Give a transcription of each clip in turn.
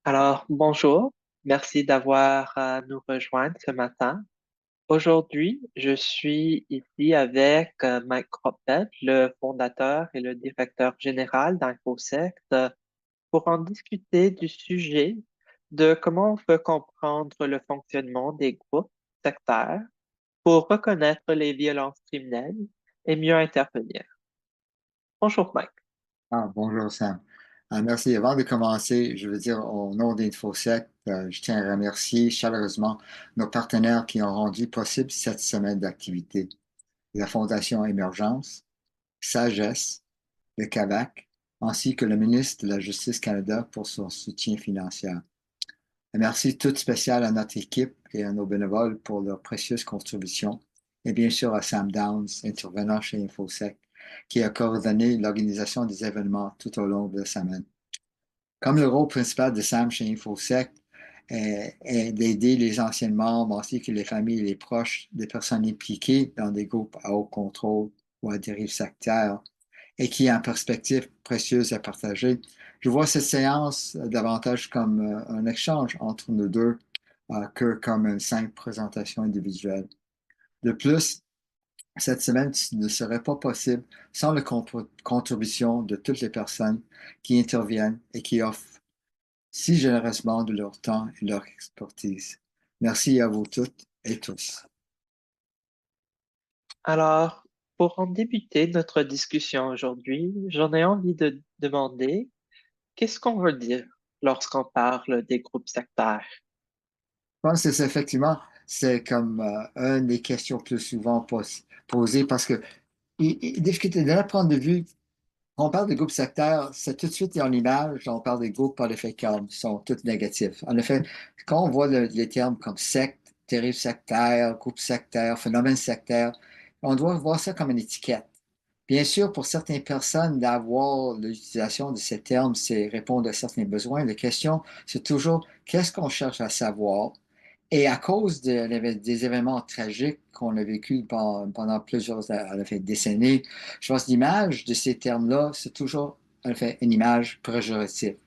Alors, bonjour, merci d'avoir nous rejoindre ce matin. Aujourd'hui, je suis ici avec Mike Croppett, le fondateur et le directeur général d'InfoSect, pour en discuter du sujet de comment on peut comprendre le fonctionnement des groupes sectaires pour reconnaître les violences criminelles et mieux intervenir. Bonjour Mike. Bonjour Sam. Merci. Avant de commencer, je veux dire au nom d'InfoSec, je tiens à remercier chaleureusement nos partenaires qui ont rendu possible cette semaine d'activité. La Fondation Émergence, Sagesse, le CAVAC, ainsi que le ministre de la Justice Canada pour son soutien financier. Un merci tout spécial à notre équipe et à nos bénévoles pour leurs précieuses contributions, et bien sûr à Sam Downs, intervenant chez InfoSec, qui a coordonné l'organisation des événements tout au long de la semaine. Comme le rôle principal de Sam chez InfoSec est d'aider les anciens membres ainsi que les familles et les proches des personnes impliquées dans des groupes à haut contrôle ou à dérive sectaire et qui a une perspective précieuse à partager, je vois cette séance davantage comme un échange entre nous deux que comme une simple présentation individuelle. De plus, cette semaine ne serait pas possible sans la contribution de toutes les personnes qui interviennent et qui offrent si généreusement de leur temps et leur expertise. Merci à vous toutes et tous. Alors, pour en débuter notre discussion aujourd'hui, j'en ai envie de demander qu'est-ce qu'on veut dire lorsqu'on parle des groupes sectaires? Je pense que c'est effectivement, c'est comme une des questions plus souvent posées parce que discuter de notre point de vue, quand on parle de groupes sectaires, c'est tout de suite en image, on parle des groupes par l'effet calme, qui sont tous négatifs. En effet, quand on voit les termes comme secte, dérive sectaire, groupe sectaire, phénomène sectaire, on doit voir ça comme une étiquette. Bien sûr, pour certaines personnes, d'avoir l'utilisation de ces termes, c'est répondre à certains besoins. La question, c'est toujours qu'est-ce qu'on cherche à savoir? Et à cause des événements tragiques qu'on a vécus pendant plusieurs en fait, décennies, je pense que l'image de ces termes-là, c'est toujours en fait, une image péjorative,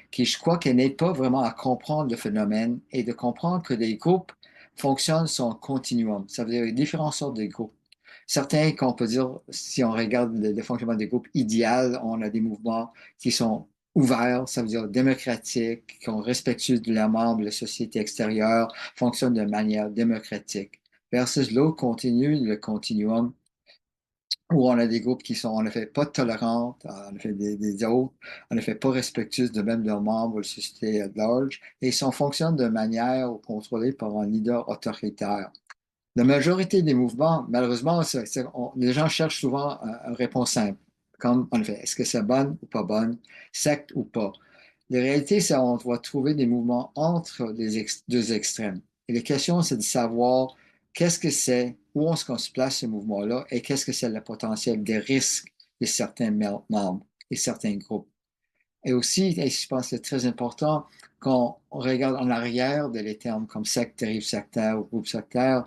qui je crois qu'elle n'aide pas vraiment à comprendre le phénomène et de comprendre que les groupes fonctionnent sur un continuum. Ça veut dire différentes sortes de groupes. Certains, qu'on peut dire, si on regarde le fonctionnement des groupes idéal, on a des mouvements qui sont ouverts, ça veut dire démocratiques, qui sont respectueux de leurs membres, de la société extérieure, fonctionnent de manière démocratique. Versus l'autre continue, le continuum, où on a des groupes qui sont en effet pas tolérants, en effet des autres, en effet pas respectueux de même leurs membres ou de la société at large, et ils fonctionnent de manière contrôlée par un leader autoritaire. La majorité des mouvements, malheureusement, les gens cherchent souvent une réponse simple, comme en effet, est-ce que c'est bonne ou pas bonne, secte ou pas. La réalité, c'est qu'on doit trouver des mouvements entre deux extrêmes. Et la question, c'est de savoir qu'est-ce que c'est, où est-ce qu'on se place ce mouvement-là et qu'est-ce que c'est le potentiel des risques de certains membres et certains groupes. Et aussi, et je pense que c'est très important, quand on regarde en arrière de les termes comme secte, dérive sectaire ou groupe sectaire,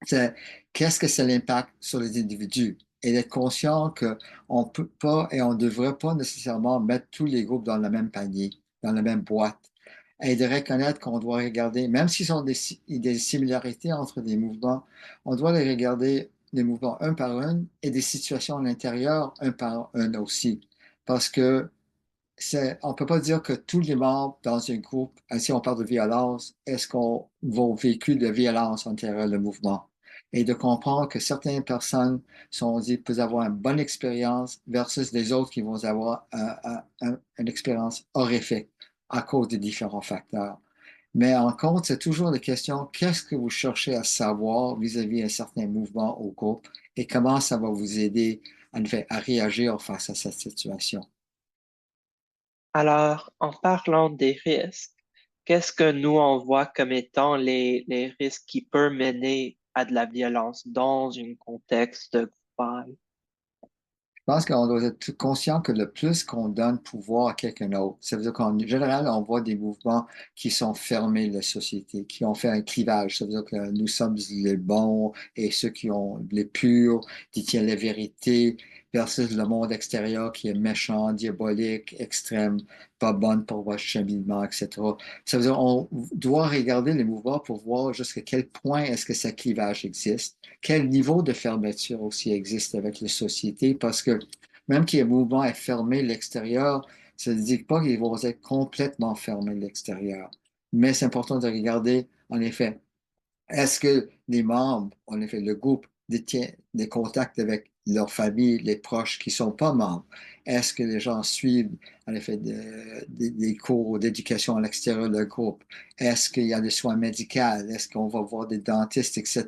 c'est qu'est-ce que c'est l'impact sur les individus et d'être conscient qu'on ne peut pas et on ne devrait pas nécessairement mettre tous les groupes dans le même panier, dans la même boîte, et de reconnaître qu'on doit regarder, même s'ils ont des similarités entre des mouvements, on doit les regarder des mouvements un par un et des situations à l'intérieur un par un aussi. Parce que on ne peut pas dire que tous les membres dans un groupe, si on parle de violence, est-ce qu'on va vécu de violence en intérieur le mouvement? Et de comprendre que certaines personnes peuvent avoir une bonne expérience versus les autres qui vont avoir une expérience horrifique à cause de différents facteurs. Mais en compte, c'est toujours la question, qu'est-ce que vous cherchez à savoir vis-à-vis un certain mouvement ou groupe et comment ça va vous aider en fait, à réagir face à cette situation? Alors, en parlant des risques, qu'est-ce que nous on voit comme étant les risques qui peuvent mener à de la violence dans un contexte global? Je pense qu'on doit être conscient que le plus qu'on donne pouvoir à quelqu'un d'autre, ça veut dire qu'en général, on voit des mouvements qui sont fermés de la société, qui ont fait un clivage. Ça veut dire que nous sommes les bons et ceux qui ont les purs, qui tiennent la vérité. versus le monde extérieur qui est méchant, diabolique, extrême, pas bonne pour votre cheminement, etc. Ça veut dire on doit regarder les mouvements pour voir jusqu'à quel point est-ce que ce clivage existe, quel niveau de fermeture aussi existe avec les sociétés, parce que même qu'il y ait un mouvement est fermé l'extérieur, ça ne dit pas qu'ils vont être complètement fermés l'extérieur. Mais c'est important de regarder, en effet, est-ce que les membres, en effet, le groupe détient des contacts avec leur famille, les proches qui ne sont pas membres? Est-ce que les gens suivent, en effet, des cours d'éducation à l'extérieur du groupe? Est-ce qu'il y a des soins médicaux? Est-ce qu'on va voir des dentistes, etc.?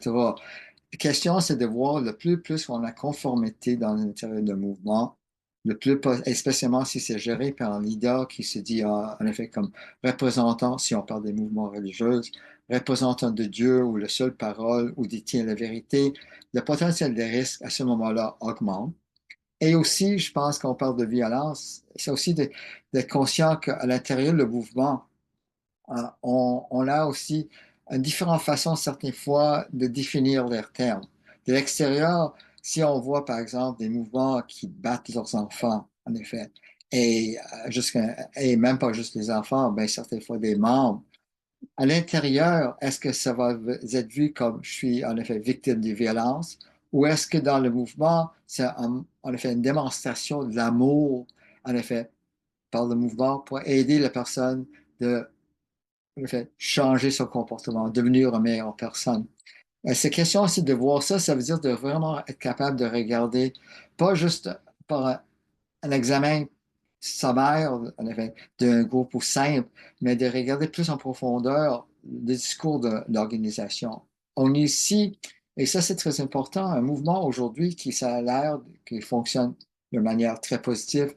La question, c'est de voir le plus on a conformité dans l'intérieur du mouvement, et spécialement si c'est géré par un leader qui se dit, en effet, comme représentant, si on parle des mouvements religieux, représentant de Dieu ou le seul parole ou détient la vérité, le potentiel de risque à ce moment-là augmente. Et aussi, je pense qu'on parle de violence, c'est aussi d'être conscient qu'à l'intérieur du mouvement, on a aussi différentes façons, certaines fois, de définir leurs termes. De l'extérieur, si on voit, par exemple, des mouvements qui battent leurs enfants, en effet, et même pas juste les enfants, mais certaines fois des membres, à l'intérieur, est-ce que ça va être vu comme je suis en effet victime de violence ou est-ce que dans le mouvement, c'est en effet une démonstration de l'amour, en effet, par le mouvement pour aider la personne de en effet, changer son comportement, devenir une meilleure personne. C'est question aussi de voir ça, ça veut dire de vraiment être capable de regarder, pas juste par un examen sommaire, en effet, d'un groupe ou simple, mais de regarder plus en profondeur le discours de l'organisation. On est ici, et ça c'est très important, un mouvement aujourd'hui qui ça a l'air qui fonctionne de manière très positive.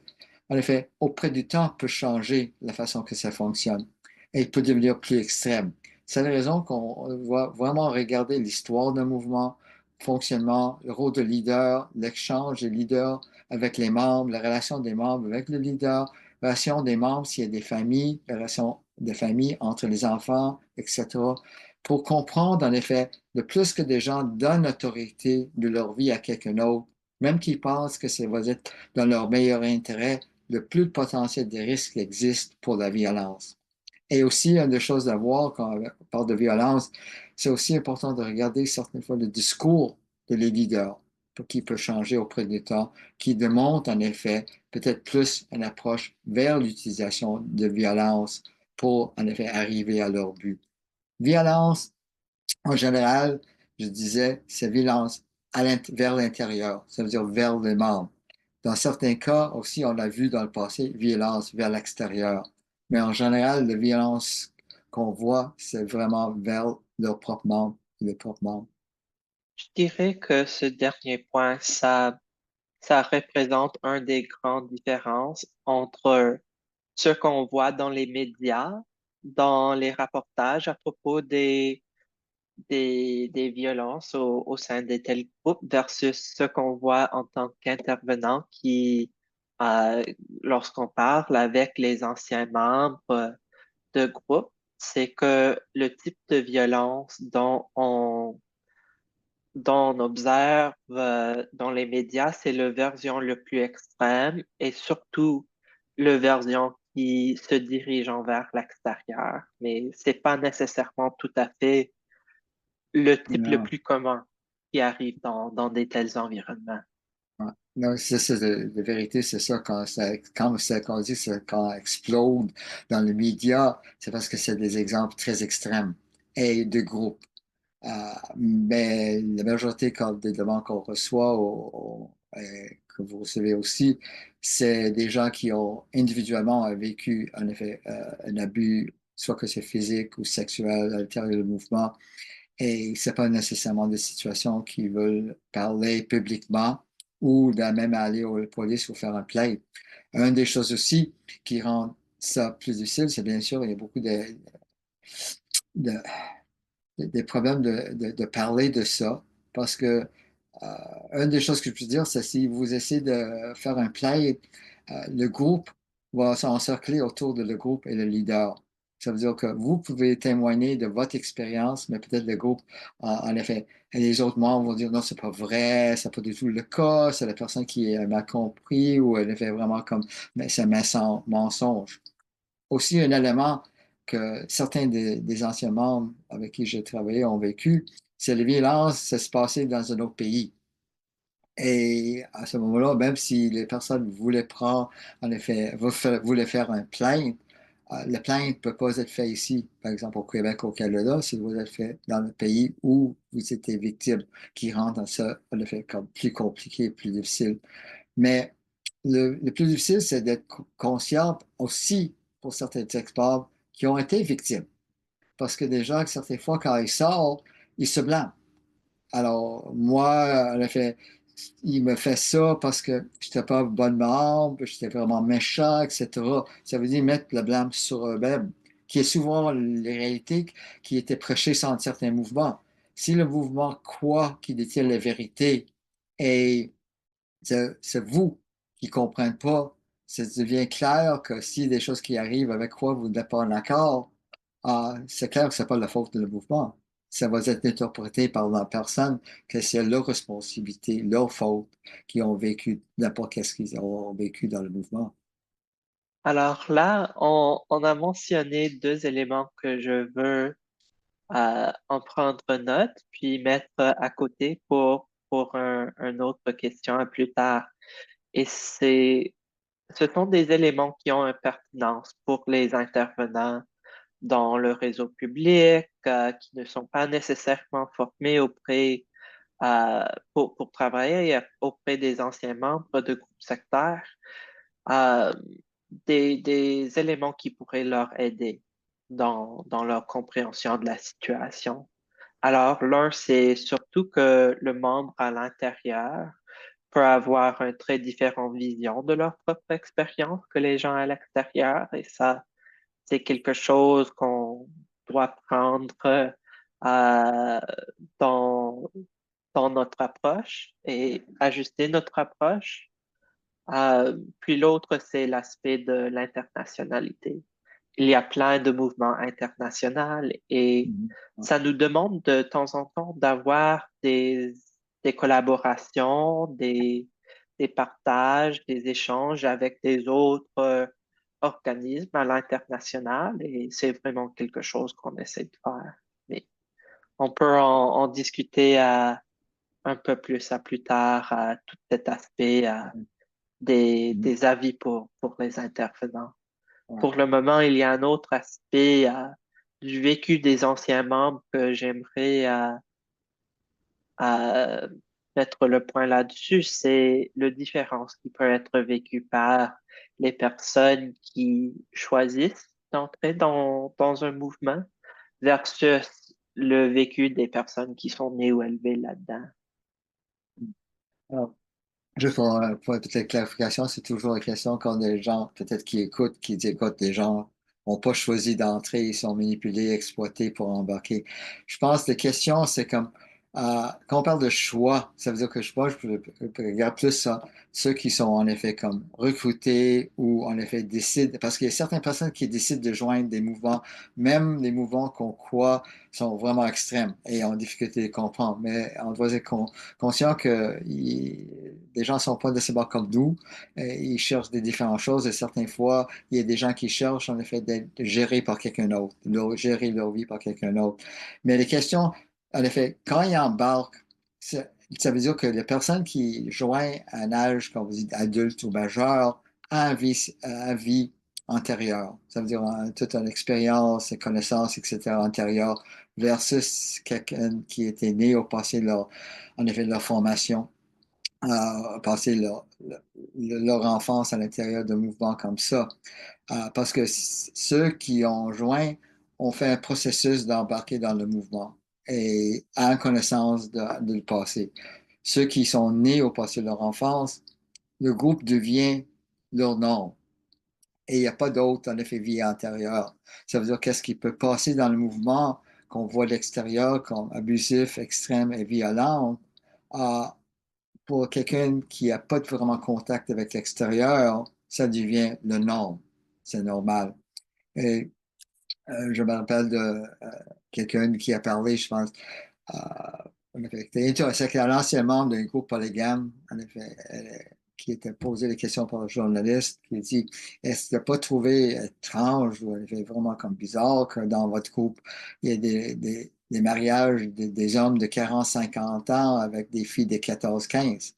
En effet, auprès du temps, peut changer la façon que ça fonctionne et il peut devenir plus extrême. C'est la raison qu'on va vraiment regarder l'histoire d'un mouvement, fonctionnement, le rôle de leader, l'échange des leaders avec les membres, la relation des membres avec le leader, la relation des membres s'il y a des familles, la relation des familles entre les enfants, etc. Pour comprendre, en effet, le plus que des gens donnent l'autorité de leur vie à quelqu'un d'autre, même qu'ils pensent que ça va être dans leur meilleur intérêt, le plus de potentiel de risque existe pour la violence. Et aussi, une des choses à voir quand on parle de violence, c'est aussi important de regarder certaines fois le discours de les leaders pour qui peut changer auprès du temps, qui démontre en effet peut-être plus une approche vers l'utilisation de violence pour en effet arriver à leur but. Violence, en général, je disais, c'est violence vers l'intérieur, ça veut dire vers les membres. Dans certains cas aussi, on a vu dans le passé, violence vers l'extérieur. Mais en général, la violence qu'on voit, c'est vraiment vers leurs propres membres, les propres membres. Je dirais que ce dernier point, ça représente un des grandes différences entre ce qu'on voit dans les médias, dans les reportages à propos des violences au sein de tels groupes versus ce qu'on voit en tant qu'intervenant qui, euh, lorsqu'on parle avec les anciens membres de groupe, c'est que le type de violence dont on observe dans les médias, c'est la version le plus extrême et surtout la version qui se dirige envers l'extérieur. Mais c'est pas nécessairement tout à fait le type le Non, plus commun qui arrive dans des tels environnements. ouais. Non, c'est ça, la vérité, c'est ça, quand on dit que quand ça explose dans les médias, c'est parce que c'est des exemples très extrêmes et de groupes. Euh, mais la majorité des demandes qu'on reçoit que vous recevez aussi, c'est des gens qui ont individuellement vécu en effet un abus, soit que c'est physique ou sexuel à l'intérieur du mouvement. Et c'est pas nécessairement des situations qui veulent parler publiquement ou de même aller aux police ou faire un plainte. Une des choses aussi qui rend ça plus difficile, c'est bien sûr, il y a beaucoup de des problèmes de parler de ça parce que une des choses que je peux dire, c'est si vous essayez de faire un play, le groupe va s'encercler autour de le groupe et le leader. Ça veut dire que vous pouvez témoigner de votre expérience, mais peut-être le groupe, en effet, et les autres membres vont dire non, c'est pas vrai, c'est pas du tout le cas, c'est la personne qui a mal compris ou elle fait vraiment comme, mais c'est un mensonge. Aussi, un élément que certains des anciens membres avec qui j'ai travaillé ont vécu, c'est la violence, ça se passait dans un autre pays. Et à ce moment-là, même si les personnes voulaient prendre, en effet, voulaient faire un plainte, la plainte ne peut pas être faite ici, par exemple au Québec, au Canada, si vous êtes fait dans le pays où vous étiez victime, qui rend dans ça, en effet, comme plus compliqué, plus difficile. Mais le plus difficile, c'est d'être conscient aussi pour certains experts qui ont été victimes. Parce que déjà, certaines fois, quand ils sortent, ils se blâment. Alors, moi, en effet, il me fait ça parce que je n'étais pas bonne membre, j'étais vraiment méchant, etc. Ça veut dire mettre le blâme sur eux-mêmes, qui est souvent la réalité qui était prêchée dans certains mouvements. Si le mouvement croit qu'il détient la vérité et c'est vous qui ne comprenez pas, ça devient clair que s'il y a des choses qui arrivent avec quoi vous n'êtes pas en accord, c'est clair que ce n'est pas la faute de le mouvement. Ça va être interprété par la personne que c'est leur responsabilité, leur faute, qui ont vécu n'importe qu'est-ce qu'ils ont vécu dans le mouvement. Alors là, on a mentionné deux éléments que je veux en prendre note, puis mettre à côté pour une autre question à plus tard. Et ce sont des éléments qui ont une pertinence pour les intervenants dans le réseau public, qui ne sont pas nécessairement formés pour travailler auprès des anciens membres de groupes sectaires, euh, des éléments qui pourraient leur aider dans leur compréhension de la situation. Alors, l'un, c'est surtout que le membre à l'intérieur peut avoir une très différente vision de leur propre expérience que les gens à l'extérieur, et ça, c'est quelque chose qu'on doit prendre euh, dans, dans notre approche et ajuster notre approche. Puis l'autre, c'est l'aspect de l'internationalité. Il y a plein de mouvements internationaux et Mhm. ça nous demande de temps en temps d'avoir des collaborations, des partages, des échanges avec des autres organismes à l'international et c'est vraiment quelque chose qu'on essaie de faire. Mais on peut en discuter un peu plus à plus tard, à tout cet aspect Mhm. des avis pour les intervenants. Ouais. Pour le moment, il y a un autre aspect du vécu des anciens membres que j'aimerais à mettre le point là-dessus, c'est le différence qui peut être vécu par les personnes qui choisissent d'entrer dans un mouvement versus le vécu des personnes qui sont nées ou élevées là-dedans. Alors, juste pour une petite clarification, c'est toujours la question quand des gens, peut-être qui écoutent, qui disent, écoute, des gens n'ont pas choisi d'entrer, ils sont manipulés, exploités pour embarquer. Je pense que la question, c'est comme, quand on parle de choix, ça veut dire que je regarde plus ça, ceux qui sont en effet comme recrutés ou en effet décident, parce qu'il y a certaines personnes qui décident de joindre des mouvements, même des mouvements qu'on croit sont vraiment extrêmes et ont difficulté de comprendre, mais on doit être conscient que les gens ne sont pas nécessairement comme nous. Ils cherchent des différentes choses et certaines fois, il y a des gens qui cherchent en effet d'être gérés par quelqu'un d'autre, gérer leur vie par quelqu'un d'autre. Mais les questions, en effet, quand ils embarquent, ça veut dire que les personnes qui joignent à un âge, comme vous dites, adulte ou majeur, à vie antérieure. Ça veut dire toute une expérience, une connaissance, etc. antérieure versus quelqu'un qui était né au passé en effet, leur formation, passer leur enfance à l'intérieur d'un mouvement comme ça. Parce que ceux qui ont joint ont fait un processus d'embarquer dans le mouvement et en connaissance de le passé. Ceux qui sont nés au passé de leur enfance, le groupe devient leur nom. Et il n'y a pas d'autre, en effet, vie antérieure. Ça veut dire qu'est-ce qui peut passer dans le mouvement qu'on voit de l'extérieur comme abusif, extrême et violent, euh, pour quelqu'un qui n'a pas vraiment contact avec l'extérieur, ça devient le norme. C'est normal. Et Je me rappelle de quelqu'un qui a parlé, je pense, euh, en effet, c'est un ancien membre d'un groupe polygame, en effet, qui était posé des questions par le journaliste, qui dit, est-ce que tu n'as pas trouvé étrange ou en effet, vraiment comme bizarre que dans votre groupe, il y ait des mariages des hommes de 40 50 ans avec des filles de 14 15.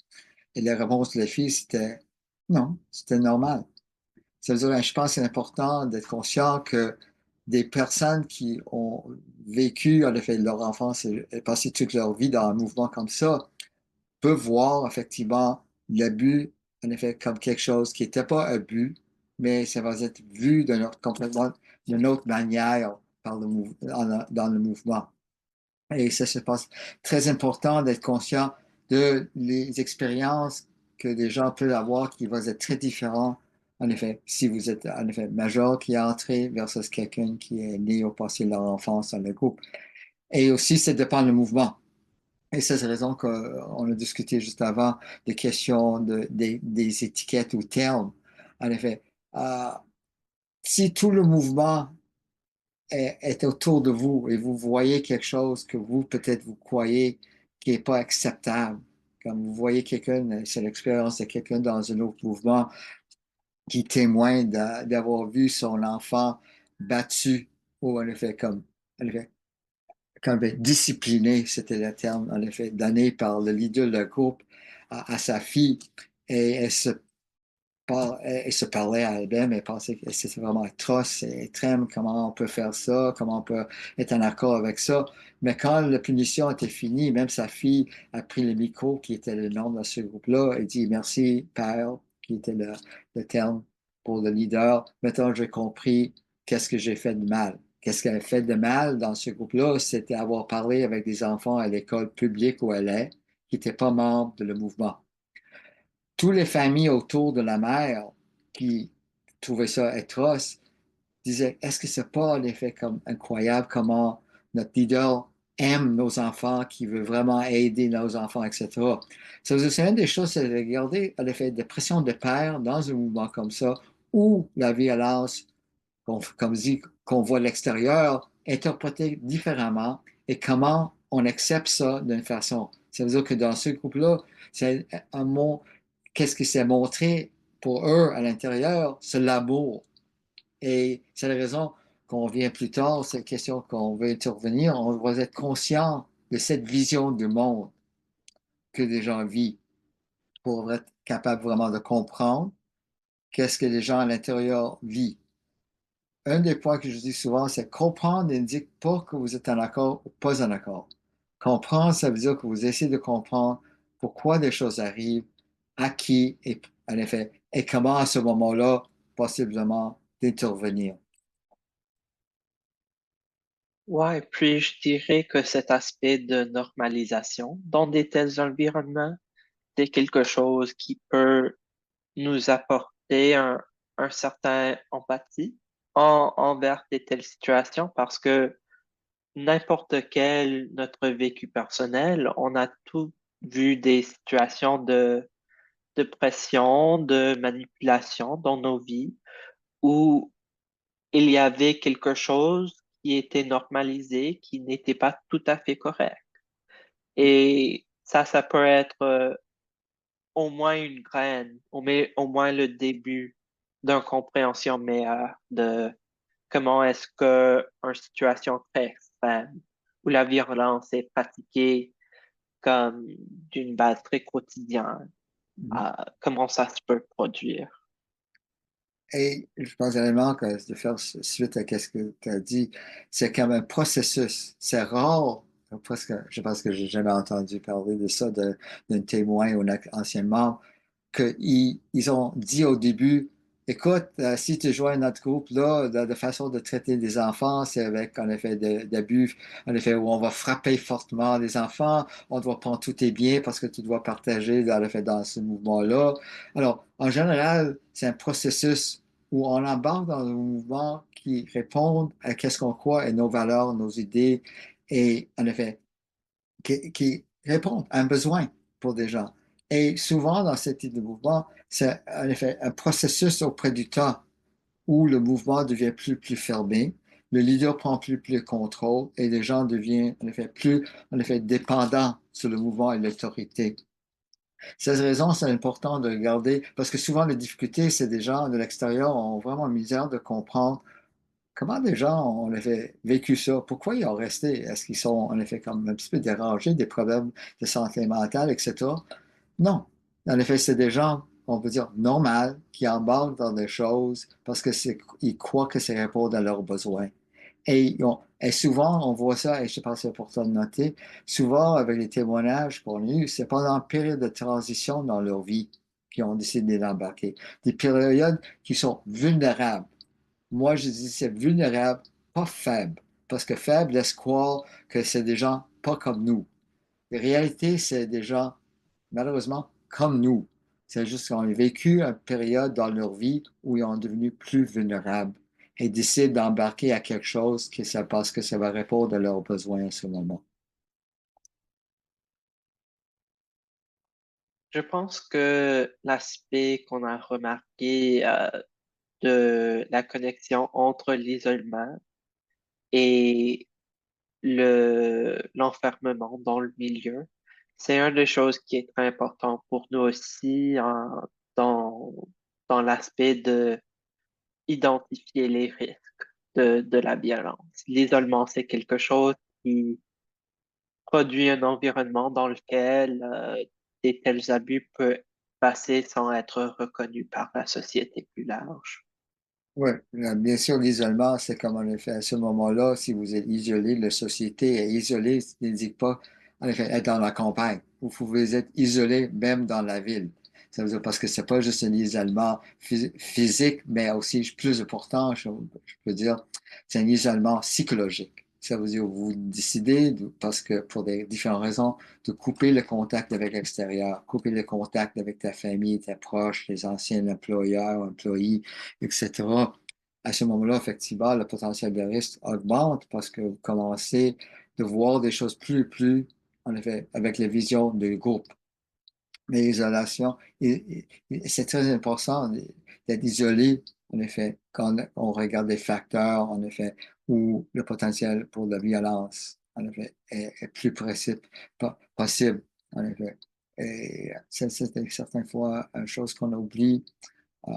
Et la réponse de la fille, c'était non, c'était normal. Ça veut dire, je pense que c'est important d'être conscient que des personnes qui ont vécu, en effet, leur enfance et passé toute leur vie dans un mouvement comme ça, peuvent voir effectivement l'abus, en effet, comme quelque chose qui n'était pas abus, mais ça va être vu complètement d'une autre manière dans le mouvement. Et ça se passe très important d'être conscient de les expériences que des gens peuvent avoir qui vont être très différents. En effet, si vous êtes en effet majeur qui est entré versus quelqu'un qui est né au passé de leur enfance dans le groupe. Et aussi, ça dépend du mouvement. Et ça, c'est la raison qu'on a discuté juste avant des questions des étiquettes ou termes. En effet, euh, si tout le mouvement est autour de vous et vous voyez quelque chose que vous, peut-être, vous croyez qui n'est pas acceptable, comme vous voyez quelqu'un, c'est l'expérience de quelqu'un dans un autre mouvement qui témoigne d'avoir vu son enfant battu ou en effet en effet, comme discipliné, c'était le terme en effet donné par le leader du groupe à sa fille et elle se parlait à elle-même, elle pensait que c'était vraiment atroce et extrême, comment on peut faire ça, comment on peut être en accord avec ça. Mais quand la punition était finie, même sa fille a pris le micro, qui était le nom de ce groupe-là, et dit merci, père, qui était le terme pour le leader. Maintenant, j'ai compris qu'est-ce que j'ai fait de mal. Qu'est-ce qu'elle a fait de mal dans ce groupe-là? C'était avoir parlé avec des enfants à l'école publique où elle est, qui n'étaient pas membres de le mouvement. Toutes les familles autour de la mère qui trouvaient ça atroce disaient, est-ce que c'est pas en effet comme incroyable comment notre leader aime nos enfants, qui veut vraiment aider nos enfants, etc. C'est une des choses, c'est de regarder l'effet de pression de père dans un mouvement comme ça, où la violence comme dit, qu'on voit à l'extérieur, interprété différemment et comment on accepte ça d'une façon. Ça veut dire que dans ce groupe-là, c'est un mot, qu'est-ce qui s'est montré pour eux à l'intérieur? C'est l'amour. Et c'est la raison qu'on vient plus tard, cette question qu'on veut intervenir, on doit être conscient de cette vision du monde que les gens vivent pour être capable vraiment de comprendre qu'est-ce que les gens à l'intérieur vivent. Un des points que je dis souvent, c'est comprendre n'indique pas que vous êtes en accord ou pas en accord. Comprendre, ça veut dire que vous essayez de comprendre pourquoi des choses arrivent, à qui, et en effet, et comment à ce moment-là, possiblement, d'intervenir. Ouais, puis je dirais que cet aspect de normalisation dans des tels environnements, c'est quelque chose qui peut nous apporter un certain empathie envers des telles situations parce que n'importe quel notre vécu personnel, on a tous vu des situations de pression, de manipulation dans nos vies où il y avait quelque chose qui était normalisé, qui n'était pas tout à fait correct. Et ça peut être au moins une graine, au moins le début d'une compréhension meilleure de comment est-ce que une situation très extrême où la violence est pratiquée comme d'une base très quotidienne, comment ça se peut produire. Et je pense également que de faire suite à ce que tu as dit, c'est comme un processus. C'est rare, presque, je pense que j'ai jamais entendu parler de ça d'un témoin ou d'un ancien membre, qu'ils ont dit au début, écoute, si tu joins notre groupe, là, de façon de traiter des enfants, c'est avec, en effet, d'abus, en effet, où on va frapper fortement les enfants, on doit prendre tous tes biens parce que tu dois partager, dans le fait, dans ce mouvement-là. Alors, en général, c'est un processus où on embarque dans un mouvement qui répond à qu'est-ce qu'on croit et nos valeurs, nos idées, et en effet, qui répondent à un besoin pour des gens. Et souvent, dans ce type de mouvement, c'est en effet un processus auprès du temps où le mouvement devient plus fermé. le leader prend plus le contrôle et les gens deviennent en effet plus en effet dépendants sur le mouvement et l'autorité. Cette raison, c'est important de regarder parce que souvent les difficultés, c'est des gens de l'extérieur ont vraiment misère de comprendre comment des gens ont en effet vécu ça, pourquoi ils ont resté, est-ce qu'ils sont en effet comme un petit peu dérangés, des problèmes de santé mentale, etc. Non. En effet, c'est des gens, on peut dire, normaux, qui embarquent dans des choses parce que ils croient que c'est répondre à leurs besoins. Et souvent, on voit ça, et je pense que c'est important de noter, souvent avec les témoignages qu'on a eus, c'est pendant une période de transition dans leur vie qu'ils ont décidé d'embarquer. Des périodes qui sont vulnérables. Moi, je dis c'est vulnérable, pas faible. Parce que faible laisse croire que c'est des gens pas comme nous. La réalité, c'est des gens, malheureusement, comme nous. C'est juste qu'ils ont vécu une période dans leur vie où ils ont devenu plus vulnérables et décident d'embarquer à quelque chose que ça, parce que ça va répondre à leurs besoins à ce moment. Je pense que l'aspect qu'on a remarqué de la connexion entre l'isolement et l'enfermement dans le milieu, c'est une des choses qui est très importante pour nous aussi dans, dans l'aspect de identifier les risques de la violence. L'isolement, c'est quelque chose qui produit un environnement dans lequel des tels abus peuvent passer sans être reconnus par la société plus large. Oui, bien sûr, l'isolement, c'est comme en effet à ce moment-là, si vous êtes isolé, la société est isolée, ça n'indique pas en effet être dans la campagne. Vous pouvez être isolé même dans la ville. Ça veut dire parce que c'est pas juste un isolement physique, mais aussi plus important, je peux dire, c'est un isolement psychologique. Ça veut dire vous décidez, parce que pour des différentes raisons, de couper le contact avec l'extérieur, couper le contact avec ta famille, tes proches, les anciens employeurs, employés, etc. À ce moment-là, effectivement, le potentiel de risque augmente parce que vous commencez de voir des choses plus, en effet, avec la vision du groupe. Mais l'isolation, c'est très important d'être isolé, en effet, quand on regarde des facteurs, en effet, où le potentiel pour la violence, en effet, est plus possible, en effet. Et c'est certaines fois une chose qu'on oublie euh,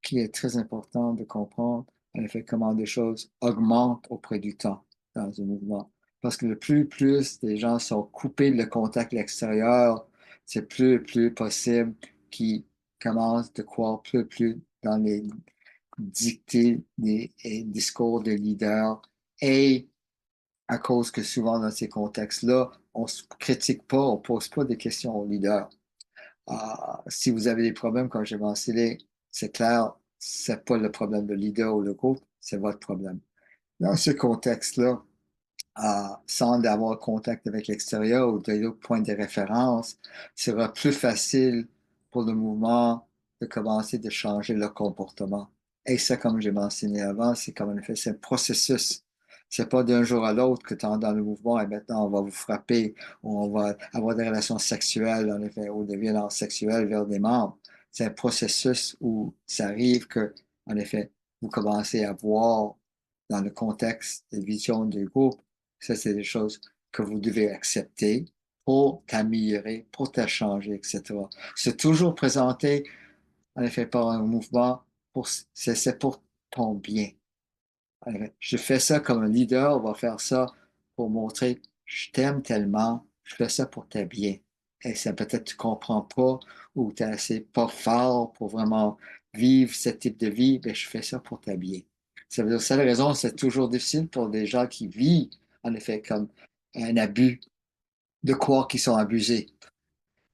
qui est très important de comprendre, en effet, comment des choses augmentent auprès du temps dans un mouvement. Parce que le plus des gens sont coupés de le contact à l'extérieur, c'est plus possible qu'ils commencent de croire plus dans les dictées des discours des leaders. Et à cause que souvent dans ces contextes-là, on ne critique pas, on ne pose pas des questions aux leaders. Si vous avez des problèmes, comme j'ai mentionné, c'est clair, c'est pas le problème de leader ou le groupe, c'est votre problème. Dans ce contexte-là, sans avoir contact avec l'extérieur ou d'autres points de référence, ce sera plus facile pour le mouvement de commencer de changer leur comportement. Et ça, comme j'ai mentionné avant, c'est comme en effet, c'est un processus. C'est pas d'un jour à l'autre que tu es dans le mouvement et maintenant on va vous frapper ou on va avoir des relations sexuelles, en effet, ou des violences sexuelles vers des membres. C'est un processus où ça arrive que, en effet, vous commencez à voir dans le contexte des visions du groupe. Ça, c'est des choses que vous devez accepter pour t'améliorer, pour te changer, etc. C'est toujours présenté, en effet, par un mouvement, c'est pour ton bien. Je fais ça comme un leader, on va faire ça pour montrer, je t'aime tellement, je fais ça pour ta bien. Et ça peut-être tu comprends pas ou tu es assez pas fort pour vraiment vivre ce type de vie, mais je fais ça pour ta bien. Ça veut dire, c'est la raison, c'est toujours difficile pour des gens qui vivent, en effet, comme un abus, de croire qu'ils sont abusés.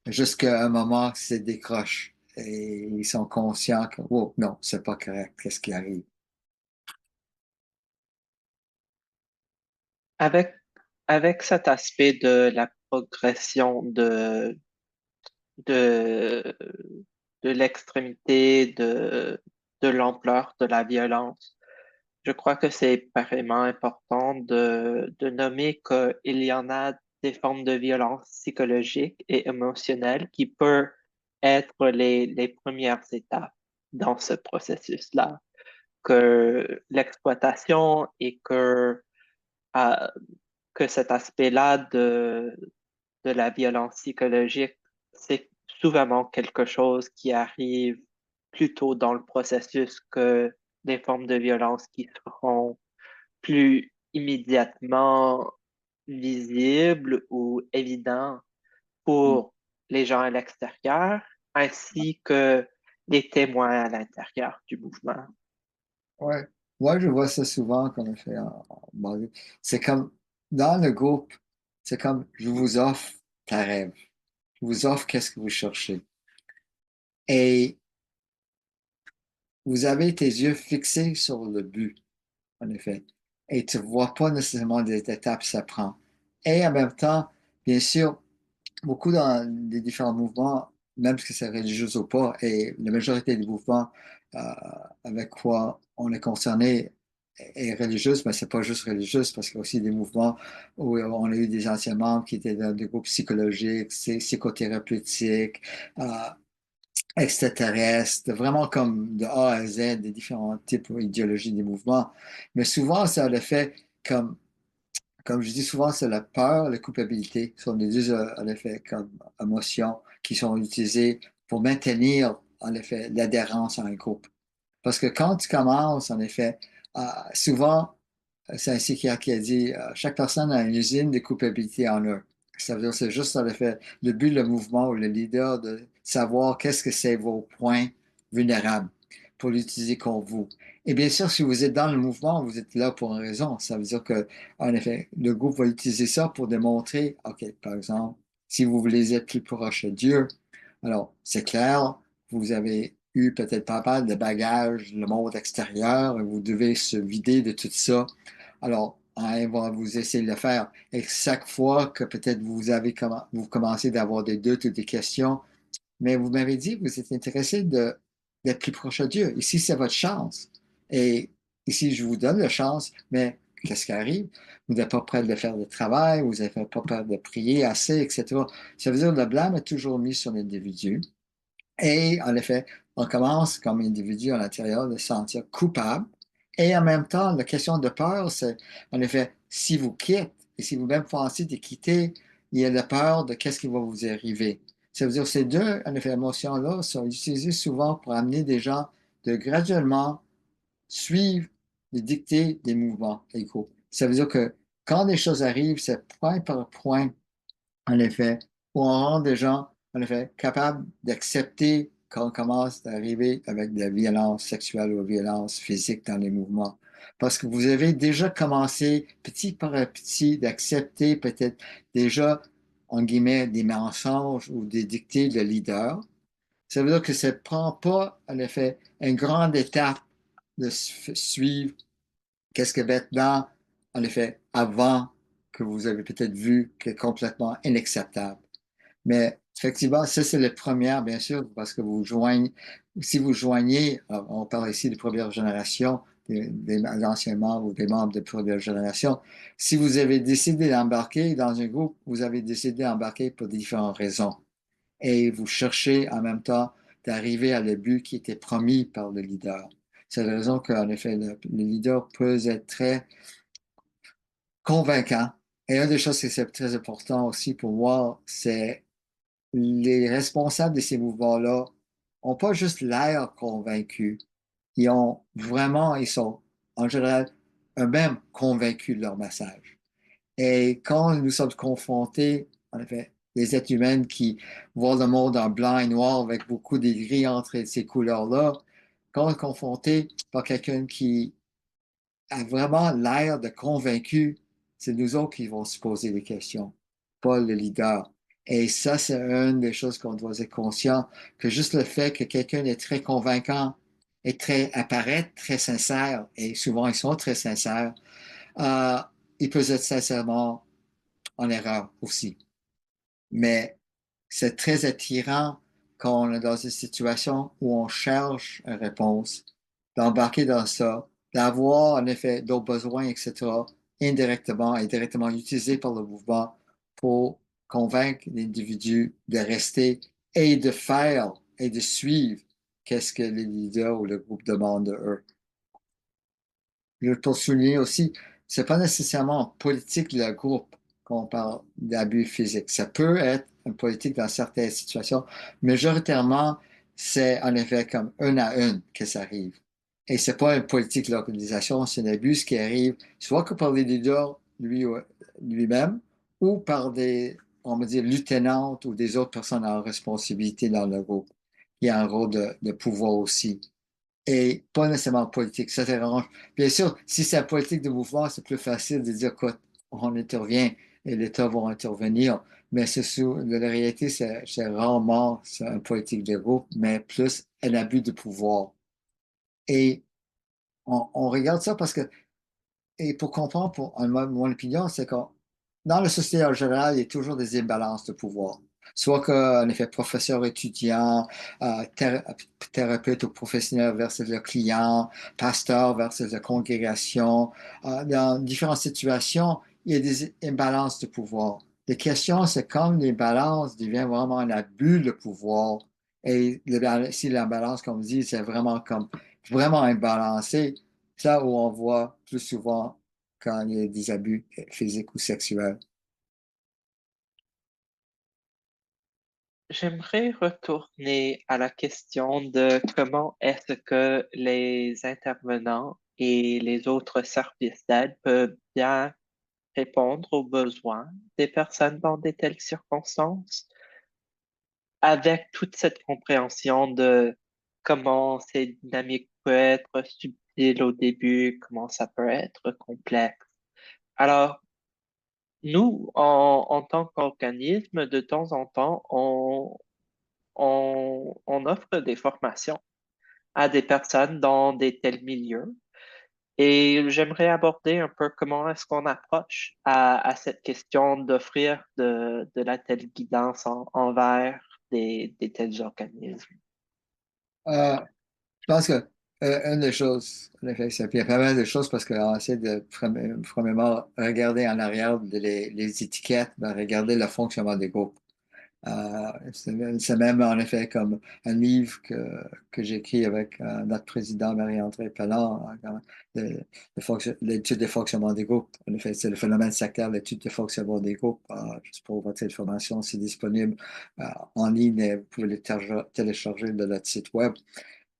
Jusqu'à un moment, c'est décroche. Et ils sont conscients que, oh, non, c'est pas correct, qu'est-ce qui arrive? Avec, avec cet aspect de la progression de, de l'extrémité, de l'ampleur de la violence, je crois que c'est vraiment important de nommer qu'il y en a des formes de violence psychologique et émotionnelle qui peuvent être les premières étapes dans ce processus-là. que l'exploitation et euh, que cet aspect-là de la violence psychologique, c'est souvent quelque chose qui arrive plus tôt dans le processus que des formes de violence qui seront plus immédiatement visibles ou évidents Mm. pour les gens à l'extérieur, ainsi que les témoins à l'intérieur du mouvement. Ouais. Moi, je vois ça souvent qu'on a fait Bali. C'est comme, dans le groupe, c'est comme, je vous offre ta rêve. Je vous offre qu'est-ce que vous cherchez. Et vous avez tes yeux fixés sur le but, en effet. Et tu ne vois pas nécessairement des étapes que ça prend. Et en même temps, bien sûr, beaucoup dans les différents mouvements, même que c'est religieux ou pas, et la majorité des mouvements euh, avec quoi on est concerné est religieuse, mais c'est pas juste religieuse, parce qu'il y a aussi des mouvements où on a eu des anciens membres qui étaient dans des groupes psychologiques, psychothérapeutiques, euh, extraterrestres, vraiment comme de A à Z, des différents types d'idéologies des mouvements. Mais souvent, ça le fait comme je dis souvent, c'est la peur, la culpabilité sont les deux, en effet, comme émotions qui sont utilisées pour maintenir, en effet, l'adhérence à un groupe. Parce que quand tu commences, en effet, souvent, c'est un psychiatre qui a dit, chaque personne a une usine de culpabilité en eux. Ça veut dire, c'est juste, en effet, le but, le mouvement ou le leader de savoir qu'est-ce que c'est vos points vulnérables pour l'utiliser contre vous. Et bien sûr, si vous êtes dans le mouvement, vous êtes là pour une raison. Ça veut dire que, en effet, le groupe va utiliser ça pour démontrer, OK, par exemple, si vous voulez être plus proche de Dieu, alors, c'est clair, vous avez eu peut-être pas mal de bagages, le monde extérieur, et vous devez se vider de tout ça. Alors, on va vous essayer de le faire. Et chaque fois que peut-être vous commencez d'avoir des doutes ou des questions, mais vous m'avez dit que vous êtes intéressé d'être plus proche de Dieu. Ici, c'est votre chance. Et ici, je vous donne la chance, mais qu'est-ce qui arrive? Vous n'êtes pas prêt de faire le travail, vous n'êtes pas prêt de prier assez, etc. Ça veut dire que le blâme est toujours mis sur l'individu. Et en effet, on commence comme individu à l'intérieur de se sentir coupable. Et en même temps, la question de peur, c'est en effet, si vous quittez et si vous-même pensez de quitter, il y a la peur de qu'est-ce qui va vous arriver. Ça veut dire que ces deux, en effet, émotions-là sont utilisées souvent pour amener des gens de graduellement suivre les dictées des mouvements égaux. Ça veut dire que quand des choses arrivent, c'est point par point en effet, où on rend des gens, en effet, capables d'accepter qu'on commence à arriver avec de la violence sexuelle ou de la violence physique dans les mouvements. Parce que vous avez déjà commencé, petit par petit, d'accepter peut-être déjà, en guillemets, des mensonges ou des dictées de leader. Ça veut dire que ça ne prend pas, en effet, une grande étape de suivre qu'est-ce que maintenant, en effet, avant que vous avez peut-être vu que est complètement inacceptable. Mais effectivement, ça, c'est la première, bien sûr, parce que si vous joignez, on parle ici de première génération, des anciens membres ou des membres de première génération, si vous avez décidé d'embarquer dans un groupe, vous avez décidé d'embarquer pour différentes raisons. Et vous cherchez en même temps d'arriver à le but qui était promis par le leader. C'est la raison qu'en effet, le leader peut être très convaincant. Et une des choses qui c'est très important aussi pour moi, c'est les responsables de ces mouvements-là n'ont pas juste l'air convaincus, ils sont en général eux-mêmes convaincus de leur message. Et quand nous sommes confrontés, en effet, les êtres humains qui voient le monde en blanc et noir avec beaucoup de gris entre ces couleurs-là, quand on est confronté par quelqu'un qui a vraiment l'air de convaincu, c'est nous autres qui vont se poser des questions, pas le leader. Et ça, c'est une des choses qu'on doit être conscient, que juste le fait que quelqu'un est très convaincant et apparaît très sincère, et souvent ils sont très sincères, euh, il peut être sincèrement en erreur aussi. Mais c'est très attirant quand on est dans une situation où on cherche une réponse, d'embarquer dans ça, d'avoir en effet d'autres besoins, etc., indirectement et directement utilisés par le mouvement pour convaincre l'individu de rester et de faire et de suivre qu'est-ce que les leaders ou le groupe demandent de eux. je pour souligner aussi, c'est pas nécessairement en politique de groupe qu'on parle d'abus physiques. Ça peut être une politique dans certaines situations. Majoritairement, c'est en effet comme un à un que ça arrive. Et c'est pas une politique de l'organisation, c'est un abus qui arrive soit que par les leaders lui-même ou par des, on va dire, lieutenantes ou des autres personnes en responsabilité dans le groupe. Il y a un rôle de pouvoir aussi et pas nécessairement politique. Ça t'arrange. Bien sûr, si c'est la politique de mouvement, c'est plus facile de dire qu'on intervient et l'État va intervenir. Mais la réalité, c'est rarement c'est une politique de groupe, mais plus un abus de pouvoir. Et on regarde ça parce que et pour comprendre, en mon opinion, c'est que dans la société en général, il y a toujours des imbalances de pouvoir. Soit qu'en effet, professeur, étudiant, thérapeute ou professionnel versus le client, pasteur versus la congrégation. Dans différentes situations, il y a des imbalances de pouvoir. La question, c'est quand l'imbalance devient vraiment un abus de pouvoir. Et si l'imbalance, comme on dit, c'est vraiment comme vraiment imbalancé, ça où on voit plus souvent quand il y a des abus physiques ou sexuels. J'aimerais retourner à la question de comment est-ce que les intervenants et les autres services d'aide peuvent bien répondre aux besoins des personnes dans de telles circonstances, avec toute cette compréhension de comment ces dynamiques peuvent être subtiles au début, comment ça peut être complexe. Alors, nous, en tant qu'organisme, de temps en temps, on offre des formations à des personnes dans des tels milieux. Et j'aimerais aborder un peu comment est-ce qu'on approche à cette question d'offrir de la telle guidance envers des tels organismes. Euh, je pense que une des choses, en effet, il y a pas mal de choses parce qu'on essaie de premièrement regarder en arrière les étiquettes, ben, regarder le fonctionnement des groupes. C'est même en effet comme un livre que j'écris avec notre président Marie-André Pelland, l'étude des fonctionnements des groupes. En effet, c'est le phénomène sectaire, l'étude des fonctionnements des groupes. Juste pour votre information, c'est disponible en ligne et vous pouvez le télécharger de notre site web.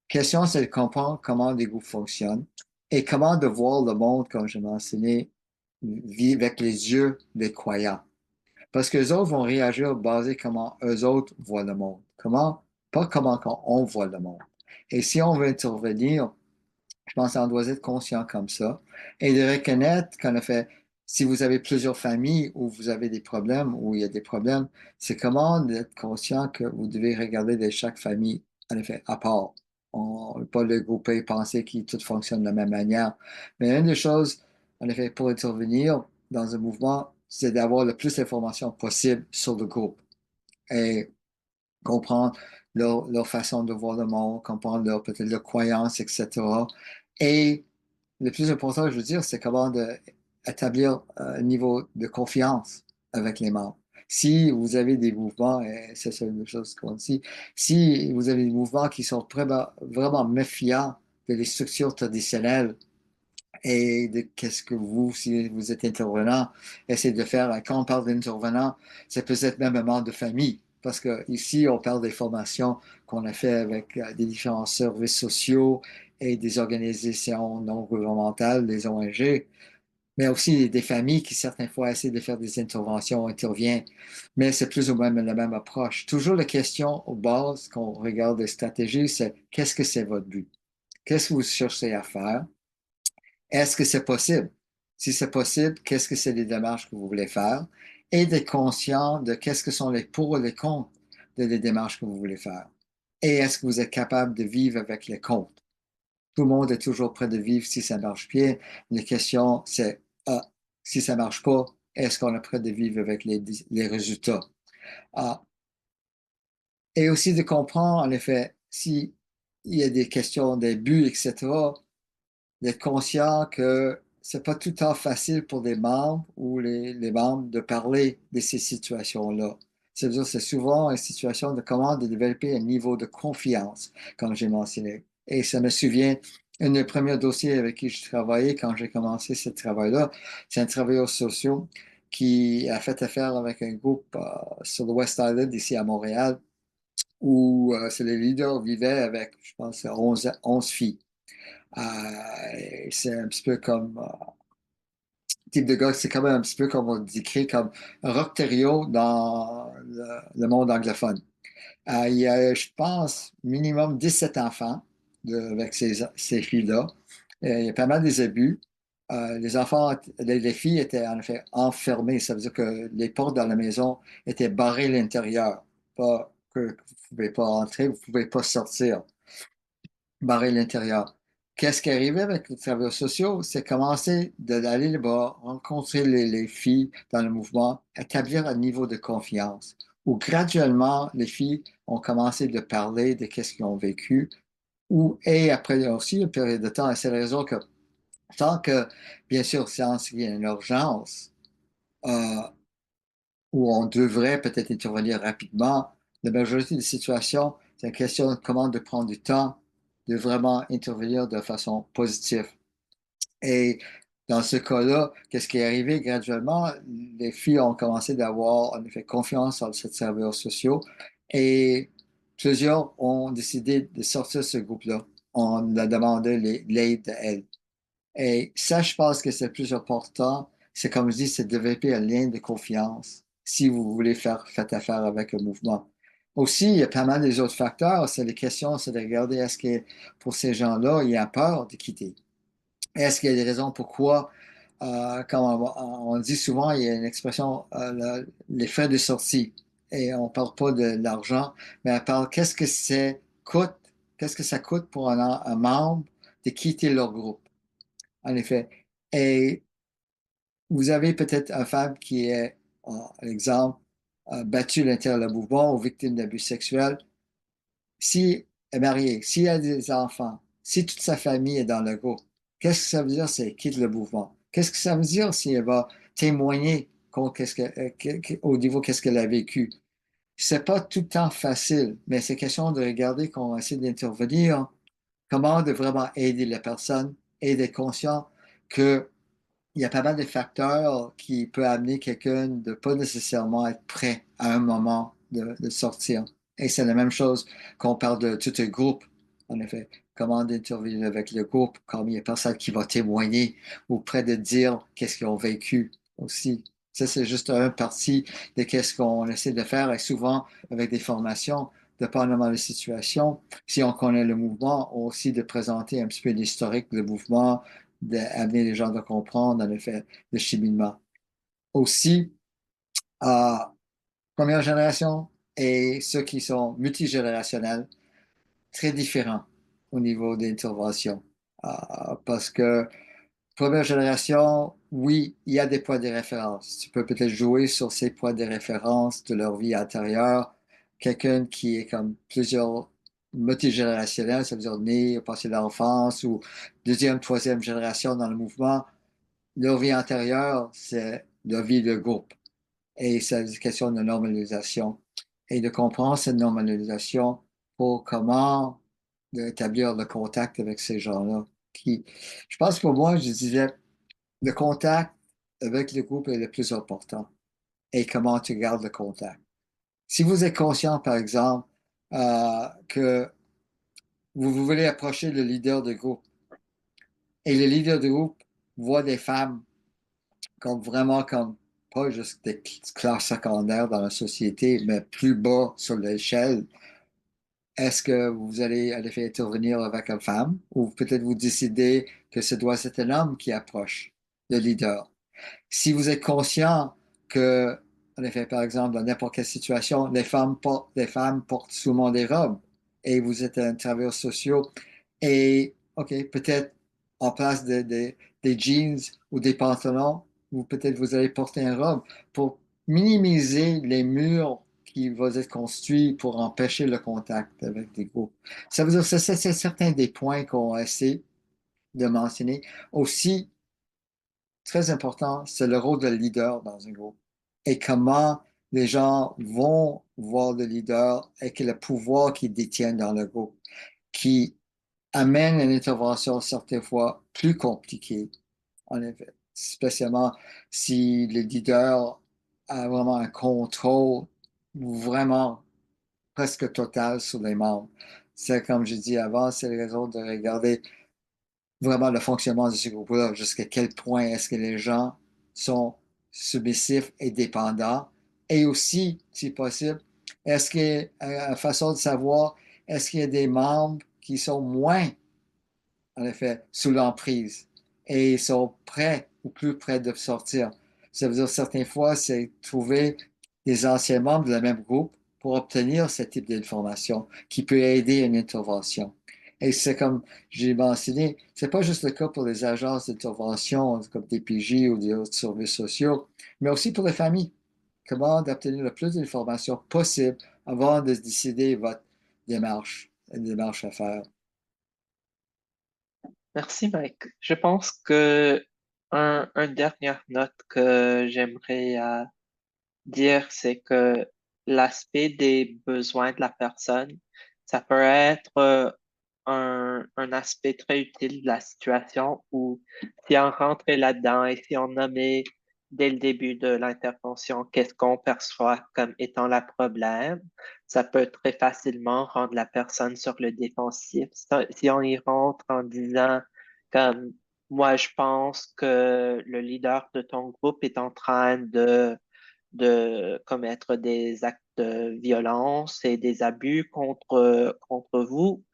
Question, c'est de comprendre comment les groupes fonctionnent et comment de voir le monde, comme je mentionné, vivre avec les yeux des croyants. Parce que les autres vont réagir basé comment eux autres voient le monde. Pas comment quand on voit le monde. Et si on veut intervenir, je pense qu'on doit être conscient comme ça et de reconnaître qu'en effet, si vous avez plusieurs familles où vous avez des problèmes, où il y a des problèmes, c'est comment d'être conscient que vous devez regarder de chaque famille, en effet, à part. On ne pas le grouper et penser qu'ils tous fonctionnent de la même manière. Mais une des choses, en effet, pour intervenir dans un mouvement, c'est d'avoir le plus d'informations possible sur le groupe. Et comprendre leur façon de voir le monde, comprendre peut-être leurs croyances, etc. Et le plus important, je veux dire, c'est comment établir un niveau de confiance avec les membres. Si vous avez des mouvements, et c'est une chose qu'on dit, si vous avez des mouvements qui sont vraiment méfiants des structures traditionnelles, et de qu'est-ce que vous, si vous êtes intervenant, essayez de faire. Quand on parle d'intervenant, c'est peut-être même un membre de famille, parce que ici, on parle des formations qu'on a fait avec des différents services sociaux et des organisations non gouvernementales, des ONG, mais aussi des familles qui, certaines fois, essaient de faire des interventions, interviennent, mais c'est plus ou moins la même approche. Toujours la question aux bases, quand on regarde les stratégies, c'est qu'est-ce que c'est votre but? Qu'est-ce que vous cherchez à faire? Est-ce que c'est possible? Si c'est possible, qu'est-ce que c'est les démarches que vous voulez faire? Et d'être conscient de qu'est-ce que sont les pour et les contre de les démarches que vous voulez faire. Et est-ce que vous êtes capable de vivre avec les contre? Tout le monde est toujours prêt de vivre si ça marche bien. La question, c'est, si ça marche pas, est-ce qu'on est prêt de vivre avec les résultats? Ah, et aussi de comprendre, en effet, si il y a des questions des buts, etc., d'être conscient que c'est pas tout le temps facile pour les membres ou les membres de parler de ces situations-là. C'est-à-dire, c'est souvent une situation de comment de développer un niveau de confiance, comme j'ai mentionné. Et ça me souvient Un des premiers dossiers avec qui je travaillais quand j'ai commencé ce travail-là, c'est un travailleur social qui a fait affaire avec un groupe sur le West Island ici à Montréal où c'est les leaders vivaient avec, je pense, 11 filles. Euh, c'est un petit peu comme type de gars, c'est quand même un petit peu comme on décrit comme un rock terrier dans le monde anglophone. Il y a, je pense, minimum 17 enfants avec ces filles-là. Il y a pas mal des abus. Les enfants, les filles étaient en effet enfermées. Ça veut dire que les portes dans la maison étaient barrées à l'intérieur. Pas que vous ne pouvez pas entrer, vous ne pouvez pas sortir, barré l'intérieur. Qu'est-ce qui arrivait avec les travailleurs sociaux? C'est commencer d'aller là-bas, rencontrer les filles dans le mouvement, établir un niveau de confiance, où graduellement, les filles ont commencé de parler de qu'est-ce qu'ils ont vécu, et après aussi une période de temps, et c'est la raison que tant que, bien sûr, il y a une urgence, euh, où on devrait peut-être intervenir rapidement. La majorité des situations, c'est une question de comment de prendre du temps, de vraiment intervenir de façon positive. Et dans ce cas-là, qu'est-ce qui est arrivé graduellement? Les filles ont commencé d'avoir, en effet, confiance en ces services sociaux et plusieurs ont décidé de sortir de ce groupe-là. On a demandé l'aide d'elles. Et ça, je pense que c'est le plus important. C'est comme je dis, c'est de développer un lien de confiance si vous voulez faire affaire avec le mouvement. Aussi, il y a pas mal des autres facteurs. C'est les questions, c'est de regarder est-ce que pour ces gens-là, il y a peur de quitter. Est-ce qu'il y a des raisons pourquoi, comme on dit souvent, il y a une expression, les frais de sortie. Et on ne parle pas de l'argent, mais on parle qu'est-ce que ça coûte pour un membre de quitter leur groupe. En effet. Et vous avez peut-être une femme qui est, par exemple, battue à l'intérieur du mouvement ou victime d'abus sexuels. Si elle est mariée, si elle a des enfants, si toute sa famille est dans le groupe, qu'est-ce que ça veut dire si elle quitte le mouvement? Qu'est-ce que ça veut dire si elle va témoigner contre au niveau qu'est-ce qu'elle a vécu? C'est pas tout le temps facile, mais c'est question de regarder qu'on essaie d'intervenir, comment de vraiment aider la personne et d'être conscient que il y a pas mal de facteurs qui peuvent amener quelqu'un de pas nécessairement être prêt à un moment de sortir. Et c'est la même chose quand on parle de tout un groupe, en effet. Comment intervenir avec le groupe, combien il y a personne qui va témoigner ou près de dire qu'est-ce qu'ils ont vécu aussi. Ça, c'est juste un parti de qu'est-ce qu'on essaie de faire et souvent avec des formations, dépendamment de la situation, si on connaît le mouvement, aussi de présenter un petit peu l'historique du mouvement, d'amener les gens à comprendre, en effet, le cheminement. Aussi, euh, première génération et ceux qui sont multigénérationnels, très différents au niveau d'intervention. Parce que première génération, oui, il y a des points de référence. Tu peux peut-être jouer sur ces points de référence de leur vie antérieure. Quelqu'un qui est comme plusieurs multigénérationnel, ça veut dire né, passé l'enfance ou deuxième, troisième génération dans le mouvement, leur vie antérieure, c'est leur vie de groupe. Et c'est une question de normalisation. Et de comprendre cette normalisation pour comment établir le contact avec ces gens-là. Je pense que pour moi, je disais, le contact avec le groupe est le plus important. Et comment tu gardes le contact. Si vous êtes conscient, par exemple, que vous voulez approcher le leader du groupe et le leader du groupe voit des femmes comme vraiment comme pas juste des classes secondaires dans la société, mais plus bas sur l'échelle. Est-ce que vous allez faire intervenir avec une femme ou peut-être vous décidez que ce doit être un homme qui approche le leader? Si vous êtes conscient que, en effet, par exemple, dans n'importe quelle situation, les femmes portent souvent des robes et vous êtes un travailleur social et, OK, peut-être en place des jeans ou des pantalons, ou peut-être vous allez porter une robe pour minimiser les murs qui vont être construits pour empêcher le contact avec des groupes. Ça veut dire que c'est certains des points qu'on essaie de mentionner. Aussi, très important, c'est le rôle de leader dans un groupe et comment les gens vont voir le leader et que le pouvoir qu'ils détiennent dans le groupe, qui amène une intervention certaines fois plus compliquée, en effet, spécialement si le leader a vraiment un contrôle vraiment presque total sur les membres. C'est comme je dis avant, c'est la raison de regarder vraiment le fonctionnement de ce groupe-là, jusqu'à quel point est-ce que les gens sont submissifs et dépendants, et aussi, si possible, est-ce que, façon de savoir, est-ce qu'il y a des membres qui sont moins en effet, sous l'emprise et ils sont prêts ou plus près de sortir. Ça veut dire certaines fois, c'est trouver des anciens membres de la même groupe pour obtenir ce type d'information qui peut aider à une intervention. Et c'est comme j'ai mentionné, c'est pas juste le cas pour les agences d'intervention comme DPJ ou des autres services sociaux, mais aussi pour les familles. Comment d'obtenir le plus d'informations possible avant de décider votre démarche, une démarche à faire. Merci, Mike. Je pense que un dernière note que j'aimerais dire, c'est que l'aspect des besoins de la personne, ça peut être un aspect très utile de la situation où si on rentrait là-dedans et si on nommait dès le début de l'intervention qu'est-ce qu'on perçoit comme étant le problème, ça peut très facilement rendre la personne sur le défensif. Si on y rentre en disant comme moi, je pense que le leader de ton groupe est en train de commettre des actes de violence et des abus contre vous,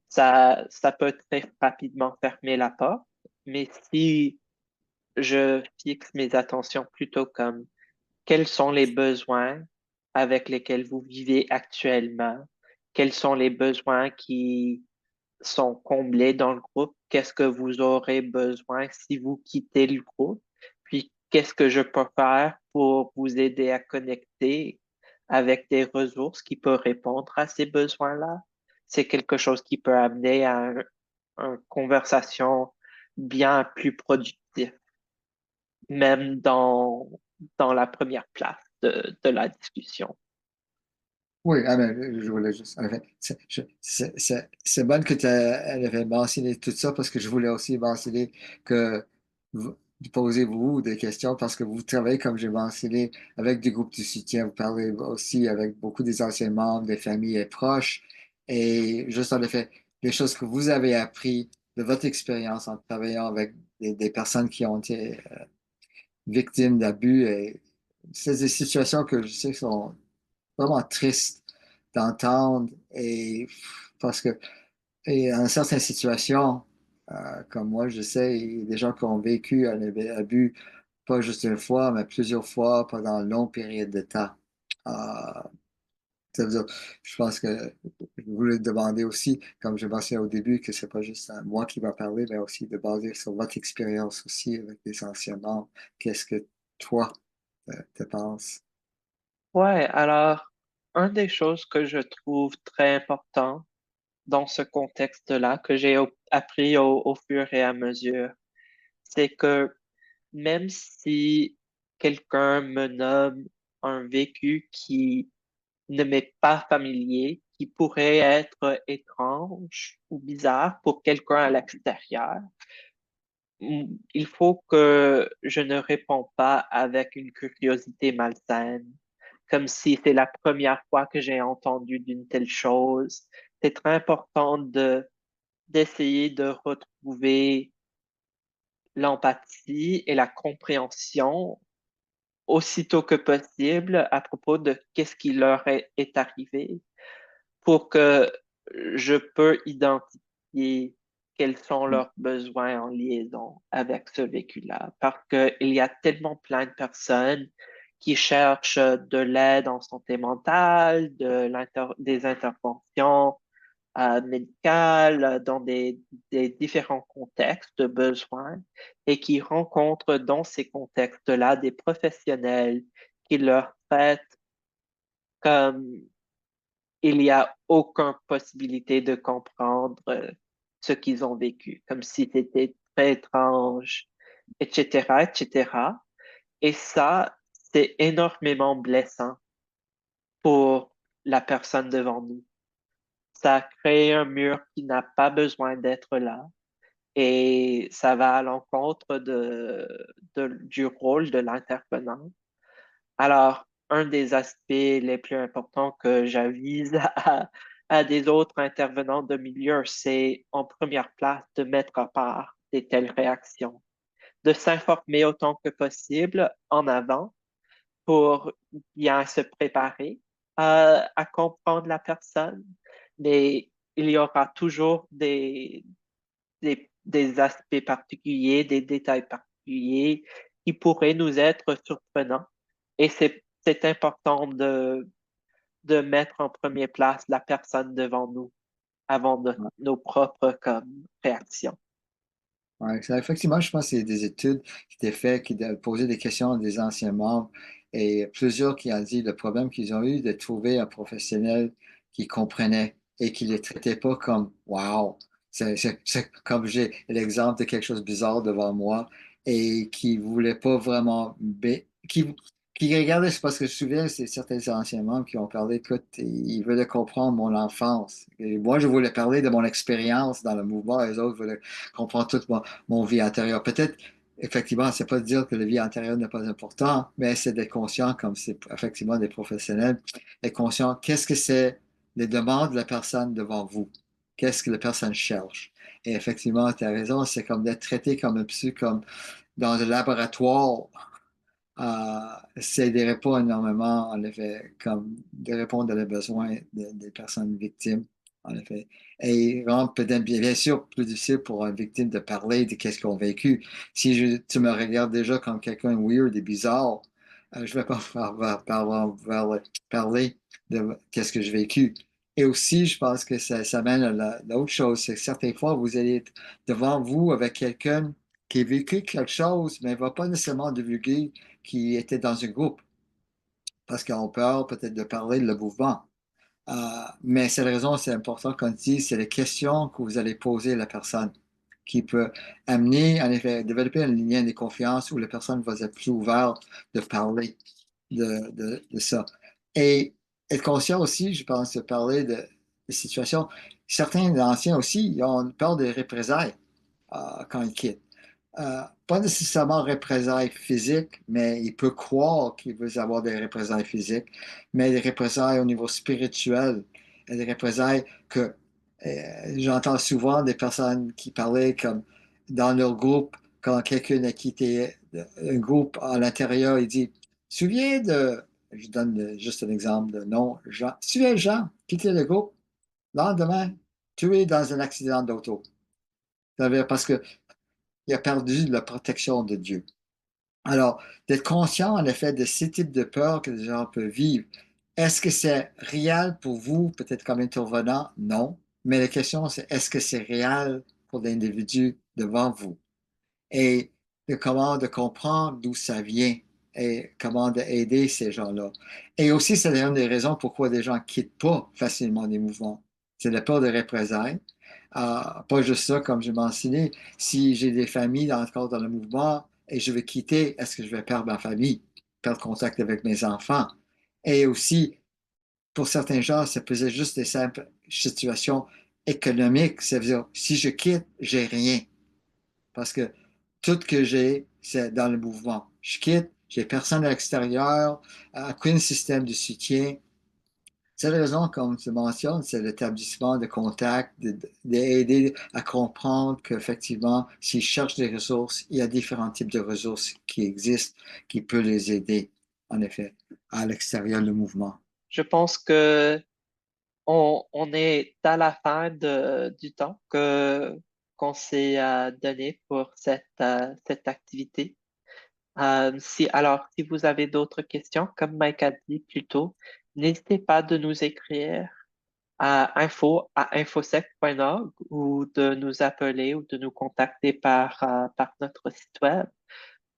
ça peut très rapidement fermer la porte. Mais si je fixe mes attentions plutôt comme quels sont les besoins avec lesquels vous vivez actuellement, quels sont les besoins qui sont comblés dans le groupe, qu'est-ce que vous aurez besoin si vous quittez le groupe, puis qu'est-ce que je peux faire pour vous aider à connecter avec des ressources qui peuvent répondre à ces besoins-là. C'est quelque chose qui peut amener à une conversation bien plus productive, même dans la première place de la discussion. Oui, ah ben, je voulais juste. En effet, c'est bon que elle avait mentionné tout ça parce que je voulais aussi mentionner que vous posez-vous des questions parce que vous travaillez, comme j'ai mentionné, avec des groupes de soutien. Vous parlez aussi avec beaucoup des anciens membres, des familles et proches. Et juste en effet, les choses que vous avez appris de votre expérience en travaillant avec des personnes qui ont été victimes d'abus. Et c'est des situations que je sais sont vraiment triste d'entendre et parce que et dans certaines situations, comme moi, je sais, il y a des gens qui ont vécu un abus pas juste une fois, mais plusieurs fois pendant une longue période de temps. Euh, Ça veut dire, je pense que je voulais demander aussi, comme je mentionné au début, que c'est pas juste moi qui va parler, mais aussi de baser sur votre expérience aussi avec des anciens membres. Qu'est-ce que toi, te penses? Ouais, alors, une des choses que je trouve très important dans ce contexte-là, que j'ai appris au fur et à mesure, c'est que même si quelqu'un me nomme un vécu qui ne m'est pas familier, qui pourrait être étrange ou bizarre pour quelqu'un à l'extérieur, il faut que je ne réponds pas avec une curiosité malsaine, comme si c'est la première fois que j'ai entendu d'une telle chose. C'est très important d'essayer de retrouver l'empathie et la compréhension aussitôt que possible à propos de qu'est-ce qui leur est arrivé pour que je peux identifier quels sont leurs besoins en liaison avec ce vécu-là. Parce qu'il y a tellement plein de personnes qui cherchent de l'aide en santé mentale, des interventions médicales dans des différents contextes de besoins et qui rencontrent dans ces contextes-là des professionnels qui leur traitent comme il n'y a aucune possibilité de comprendre ce qu'ils ont vécu, comme si c'était très étrange, etc., etc. Et ça, c'est énormément blessant pour la personne devant nous. ça crée un mur qui n'a pas besoin d'être là et ça va à l'encontre du rôle de l'intervenant. Alors, un des aspects les plus importants que j'avise à des autres intervenants de milieu, c'est en première place de mettre à part de telles réactions, de s'informer autant que possible en avant pour bien se préparer à comprendre la personne, mais il y aura toujours des aspects particuliers, des détails particuliers qui pourraient nous être surprenants. Et c'est important de mettre en première place la personne devant nous avant nos propres comme, réactions. Ouais, effectivement, je pense que c'est des études qui étaient faites, qui posaient des questions à des anciens membres et plusieurs qui ont dit le problème qu'ils ont eu de trouver un professionnel qui comprenait et qui ne les traitait pas comme wow, c'est comme j'ai l'exemple de quelque chose de bizarre devant moi et qui voulait pas vraiment, qui regardait, c'est parce que je me souviens, c'est certains anciens membres qui ont parlé, écoute, ils veulent comprendre mon enfance. Et moi, je voulais parler de mon expérience dans le mouvement, les autres voulaient comprendre toute mon vie antérieure. Peut-être, effectivement, c'est pas de dire que la vie antérieure n'est pas importante, mais c'est d'être conscient, comme c'est effectivement des professionnels, être conscient, qu'est-ce que c'est les demandes de la personne devant vous? Qu'est-ce que la personne cherche? Et effectivement, tu as raison, c'est comme d'être traité comme un psy, comme dans un laboratoire ça aiderait pas énormément, en effet, comme de répondre aux besoins des personnes victimes, en effet. Et rend peut-être bien sûr plus difficile pour une victime de parler de qu'est-ce qu'on a vécu. Si tu me regardes déjà comme quelqu'un weird et bizarre, je vais pas parler de qu'est-ce que j'ai vécu. Et aussi, je pense que ça mène à l'autre chose, c'est que certaines fois, vous allez être devant vous avec quelqu'un qui a vécu quelque chose, mais ne va pas nécessairement divulguer qui était dans un groupe, parce qu'on peur peut-être de parler de le mouvement. Mais cette raison, c'est important qu'on dise, c'est les questions que vous allez poser à la personne qui peut amener, en effet, développer un lien de confiance où la personne va être plus ouverte de parler de ça. Et être conscient aussi, je pense, de parler de situations. Certains anciens aussi, ils ont peur des représailles quand ils quittent. Pas nécessairement représailles physiques, mais il peut croire qu'il veut avoir des représailles physiques, mais des représailles au niveau spirituel, et des représailles que j'entends souvent des personnes qui parlaient comme dans leur groupe, quand quelqu'un a quitté un groupe à l'intérieur, il dit, souviens de, je donne juste un exemple de nom, Jean, souviens Jean, quitté le groupe, lendemain, tué dans un accident d'auto. Parce que il a perdu la protection de Dieu. Alors, d'être conscient en effet de ces types de peurs que les gens peuvent vivre. Est-ce que c'est réel pour vous, peut-être comme intervenant? Non. Mais la question, c'est est-ce que c'est réel pour l'individu devant vous? Et de comprendre d'où ça vient et comment aider ces gens-là. Et aussi, c'est l'une des raisons pourquoi des gens ne quittent pas facilement des mouvements. C'est la peur de représailles. Pas juste ça, comme j'ai mentionné, si j'ai des familles encore dans le mouvement et je vais quitter, est-ce que je vais perdre ma famille, perdre contact avec mes enfants? Et aussi, pour certains gens, ça peut être juste des simples situations économiques. Ça veut dire, si je quitte, j'ai rien. Parce que tout que j'ai, c'est dans le mouvement. Je quitte, j'ai personne à l'extérieur, aucun système de soutien. C'est la raison, comme tu mentionnes, c'est l'établissement de contact, d'aider à comprendre qu'effectivement, s'ils cherchent des ressources, il y a différents types de ressources qui existent, qui peuvent les aider, en effet, à l'extérieur du mouvement. Je pense que on est à la fin du temps qu'on s'est donné pour cette activité. Si vous avez d'autres questions, comme Mike a dit plus tôt, n'hésitez pas de nous écrire à infosec.org ou de nous appeler ou de nous contacter par notre site web.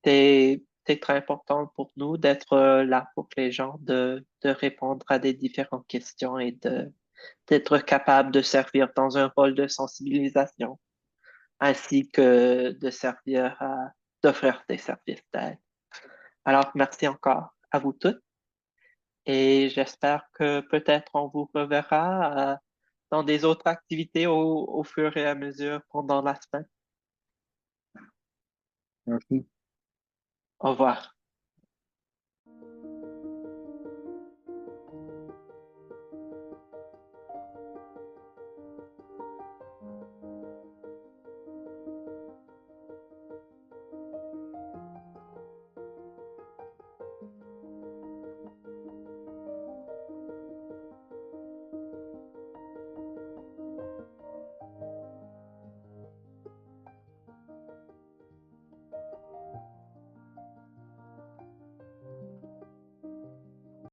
C'est très important pour nous d'être là pour les gens, de répondre à des différentes questions et d'être capable de servir dans un rôle de sensibilisation, ainsi que de servir d'offrir des services d'aide. Alors, merci encore à vous toutes et j'espère que peut-être on vous reverra dans des autres activités au fur et à mesure pendant la semaine. Merci. Au revoir.